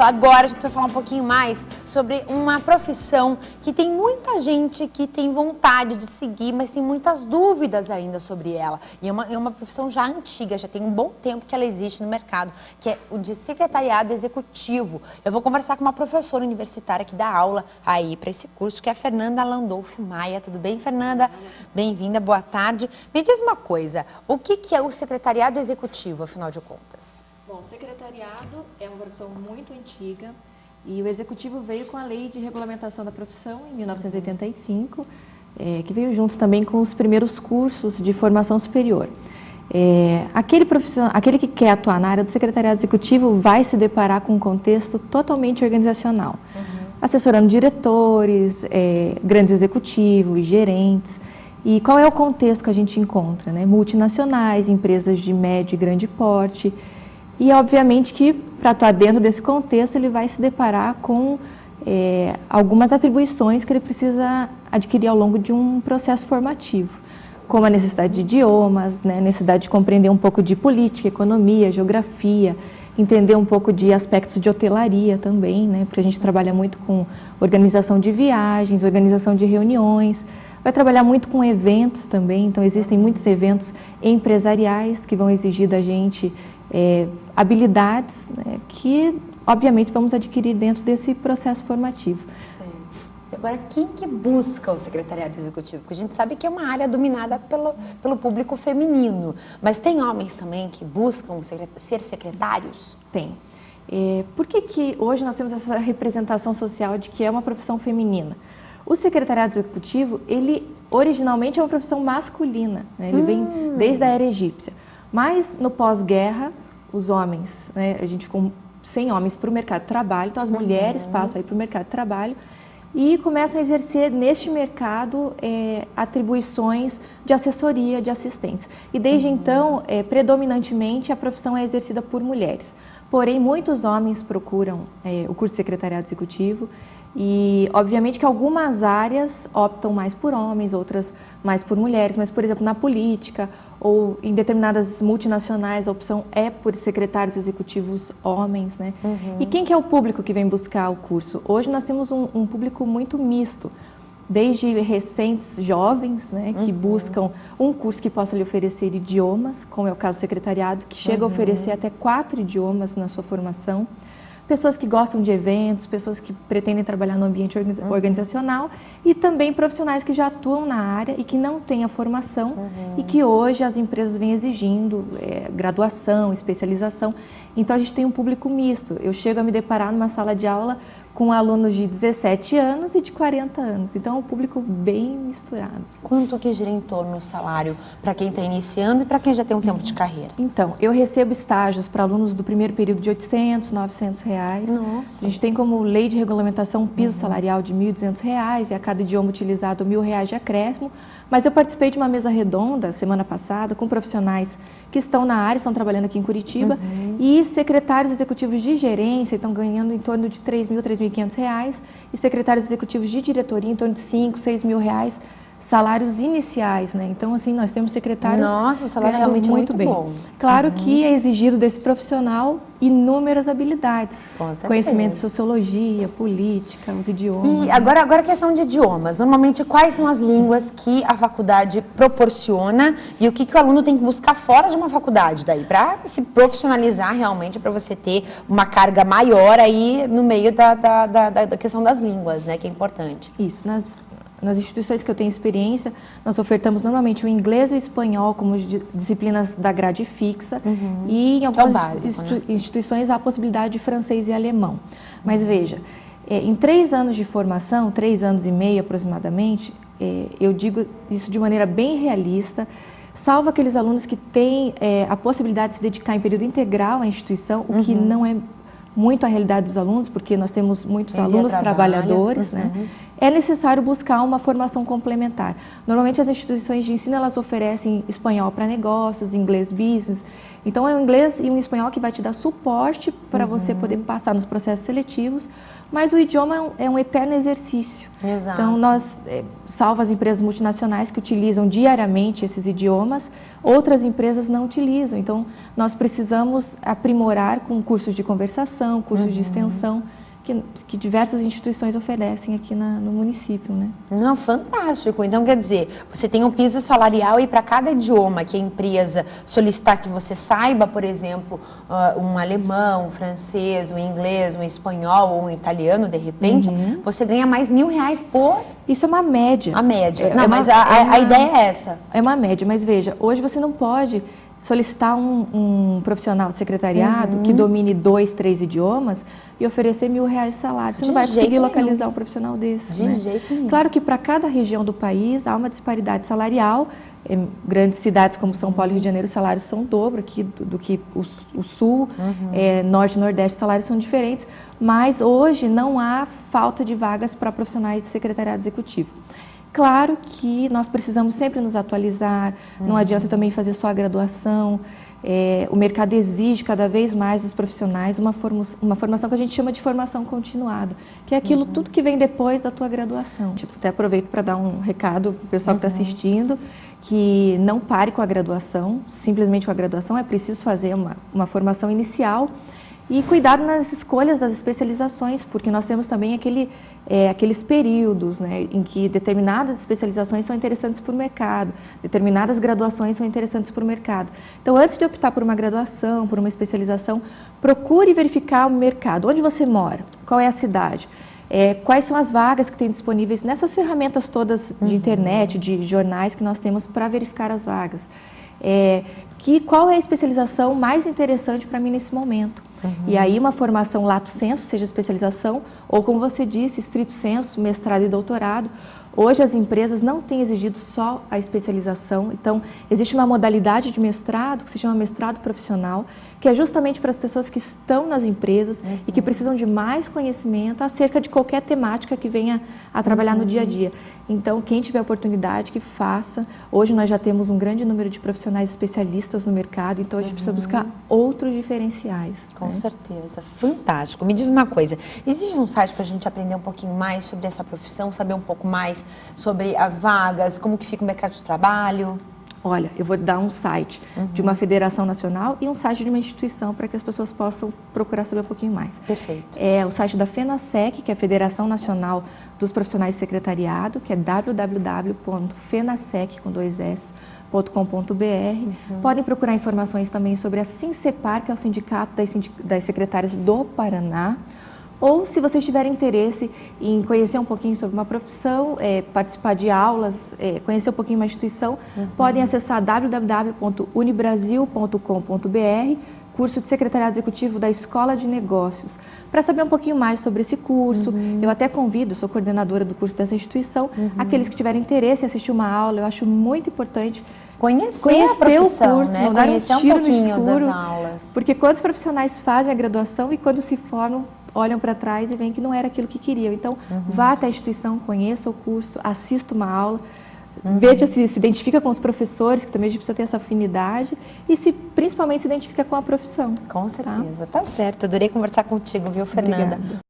agora a gente vai falar um pouquinho mais sobre uma profissão que tem muita gente que tem vontade de seguir, mas tem muitas dúvidas ainda sobre ela. E é uma profissão já antiga, já tem um bom tempo que ela existe no mercado, que é o de secretariado executivo. Eu vou conversar com uma professora universitária que dá aula aí para esse curso, que é a Fernanda Landolfi Maia. Tudo bem, Fernanda? Bem-vinda, boa tarde. Me diz uma coisa, o que é o secretariado executivo, afinal de contas? Bom, o secretariado é uma profissão muito antiga e o executivo veio com a Lei de Regulamentação da Profissão, em 1985, que veio junto também com os primeiros cursos de formação superior. Aquele que quer atuar na área do secretariado executivo vai se deparar com um contexto totalmente organizacional, assessorando diretores, grandes executivos, gerentes. E qual é o contexto que a gente encontra? Né? Multinacionais, empresas de médio e grande porte. E, obviamente, que para atuar dentro desse contexto, ele vai se deparar com algumas atribuições que ele precisa adquirir ao longo de um processo formativo, como a necessidade de idiomas, né, necessidade de compreender um pouco de política, economia, geografia, entender um pouco de aspectos de hotelaria também, né, porque a gente trabalha muito com organização de viagens, organização de reuniões, vai trabalhar muito com eventos também, então existem muitos eventos empresariais que vão exigir da gente habilidades, né, que obviamente vamos adquirir dentro desse processo formativo. Sim. Agora, quem que busca o secretariado executivo? Porque a gente sabe que é uma área dominada pelo público feminino, mas tem homens também que buscam ser secretários? Tem. Por que hoje nós temos essa representação social de que é uma profissão feminina? O secretariado executivo, ele originalmente é uma profissão masculina, né? Ele vem desde a era egípcia. Mas no pós-guerra, os homens, né? A gente ficou sem homens para o mercado de trabalho, então as mulheres passam aí para o mercado de trabalho e começam a exercer neste mercado atribuições de assessoria, de assistentes. E desde então, predominantemente, a profissão é exercida por mulheres. Porém, muitos homens procuram o curso de secretariado executivo e, obviamente, que algumas áreas optam mais por homens, outras mais por mulheres, mas, por exemplo, na política ou em determinadas multinacionais, a opção é por secretários executivos homens, né? E quem que é o público que vem buscar o curso? Hoje nós temos um público muito misto, desde recentes jovens, né, que buscam um curso que possa lhe oferecer idiomas, como é o caso do secretariado, que chega a oferecer até 4 idiomas na sua formação. Pessoas que gostam de eventos, pessoas que pretendem trabalhar no ambiente organizacional e também profissionais que já atuam na área e que não têm a formação e que hoje as empresas vêm exigindo graduação, especialização. Então a gente tem um público misto. Eu chego a me deparar numa sala de aula com alunos de 17 anos e de 40 anos. Então é um público bem misturado. Quanto que gira em torno o salário para quem está iniciando e para quem já tem um tempo de carreira? Então, eu recebo estágios para alunos do primeiro período de R$800, R$900. Nossa. A gente tem como lei de regulamentação um piso salarial de R$1.200 e a cada idioma utilizado R$1.000 de acréscimo. Mas eu participei de uma mesa redonda semana passada com profissionais que estão na área, estão trabalhando aqui em Curitiba e secretários executivos de gerência estão ganhando em torno de R$3.000, R$3.500 e secretários executivos de diretoria em torno de R$5.000, R$6.000 salários iniciais, né? Então, assim, nós temos secretários. Nossa, o salário é realmente muito bem. Bom. Claro que é exigido desse profissional inúmeras habilidades. Conhecimento de sociologia, política, os idiomas. E agora a questão de idiomas. Normalmente, quais são as línguas que a faculdade proporciona e o que o aluno tem que buscar fora de uma faculdade daí, para se profissionalizar realmente, para você ter uma carga maior aí no meio da questão das línguas, né? Que é importante. Isso, nas instituições que eu tenho experiência, nós ofertamos normalmente o inglês e o espanhol como disciplinas da grade fixa e em algumas instituições há a possibilidade de francês e alemão. Mas veja, em 3 anos de formação, 3 anos e meio aproximadamente, eu digo isso de maneira bem realista, salvo aqueles alunos que têm a possibilidade de se dedicar em período integral à instituição, o que não é muito a realidade dos alunos, porque nós temos muitos alunos trabalhadores, né? É necessário buscar uma formação complementar. Normalmente as instituições de ensino elas oferecem espanhol para negócios, inglês business, Então é um inglês e um espanhol que vai te dar suporte para você poder passar nos processos seletivos, mas o idioma é um eterno exercício. Exato. Então nós, salvo as empresas multinacionais que utilizam diariamente esses idiomas, outras empresas não utilizam. Então nós precisamos aprimorar com cursos de conversação, cursos de extensão, que diversas instituições oferecem aqui no município, né? Não, fantástico. Então, quer dizer, você tem um piso salarial e para cada idioma que a empresa solicitar que você saiba, por exemplo, um alemão, um francês, um inglês, um espanhol ou um italiano, de repente, você ganha mais R$1.000 por... Isso é uma média. A média. Não, mas a ideia é essa. É uma média, mas veja, hoje você não pode solicitar um profissional de secretariado que domine 2, 3 idiomas e oferecer R$1.000 de salário. Você não vai conseguir localizar um profissional desses. De jeito nenhum. Claro que para cada região do país há uma disparidade salarial. Em grandes cidades como São Paulo e Rio de Janeiro, os salários são o dobro aqui do que o Sul, Norte e Nordeste, os salários são diferentes. Mas hoje não há falta de vagas para profissionais de secretariado executivo. Claro que nós precisamos sempre nos atualizar, não adianta também fazer só a graduação, o mercado exige cada vez mais dos profissionais uma formação que a gente chama de formação continuada, que é aquilo tudo que vem depois da tua graduação. Até aproveito para dar um recado para o pessoal que está assistindo, que não pare com a graduação, simplesmente com a graduação, é preciso fazer uma formação inicial. E cuidado nas escolhas das especializações, porque nós temos também aqueles períodos, né, em que determinadas especializações são interessantes para o mercado, determinadas graduações são interessantes para o mercado. Então, antes de optar por uma graduação, por uma especialização, procure verificar o mercado. Onde você mora? Qual é a cidade? Quais são as vagas que tem disponíveis nessas ferramentas todas de internet, de jornais que nós temos para verificar as vagas? Qual é a especialização mais interessante para mim nesse momento? E aí uma formação lato sensu, seja especialização, ou como você disse, stricto sensu, mestrado e doutorado. Hoje as empresas não têm exigido só a especialização, então existe uma modalidade de mestrado que se chama mestrado profissional, que é justamente para as pessoas que estão nas empresas e que precisam de mais conhecimento acerca de qualquer temática que venha a trabalhar no dia a dia. Então, quem tiver oportunidade, que faça. Hoje nós já temos um grande número de profissionais especialistas no mercado, então a gente precisa buscar outros diferenciais. Com certeza. Fantástico. Me diz uma coisa, existe um site para a gente aprender um pouquinho mais sobre essa profissão, saber um pouco mais sobre as vagas, como que fica o mercado de trabalho? Olha, eu vou dar um site de uma federação nacional e um site de uma instituição para que as pessoas possam procurar saber um pouquinho mais. Perfeito. É o site da FENASEC, que é a Federação Nacional dos Profissionais de Secretariado, que é www.fenasec.com.br. Podem procurar informações também sobre a SINCEPAR, que é o Sindicato das Secretárias do Paraná. Ou, se vocês tiverem interesse em conhecer um pouquinho sobre uma profissão, participar de aulas, conhecer um pouquinho uma instituição, podem acessar www.unibrasil.com.br, curso de Secretariado Executivo da Escola de Negócios. Para saber um pouquinho mais sobre esse curso, eu até convido, sou coordenadora do curso dessa instituição, aqueles que tiverem interesse em assistir uma aula, eu acho muito importante conhecer a profissão, o curso, né? não dar Conhecer um tiro um no pouquinho escuro, das aulas. Porque quantos profissionais fazem a graduação e quando se formam, olham para trás e veem que não era aquilo que queriam. Então, vá até a instituição, conheça o curso, assista uma aula, veja se identifica com os professores, que também a gente precisa ter essa afinidade, e principalmente se identifica com a profissão. Com certeza, tá certo. Adorei conversar contigo, viu, Fernanda? Obrigada.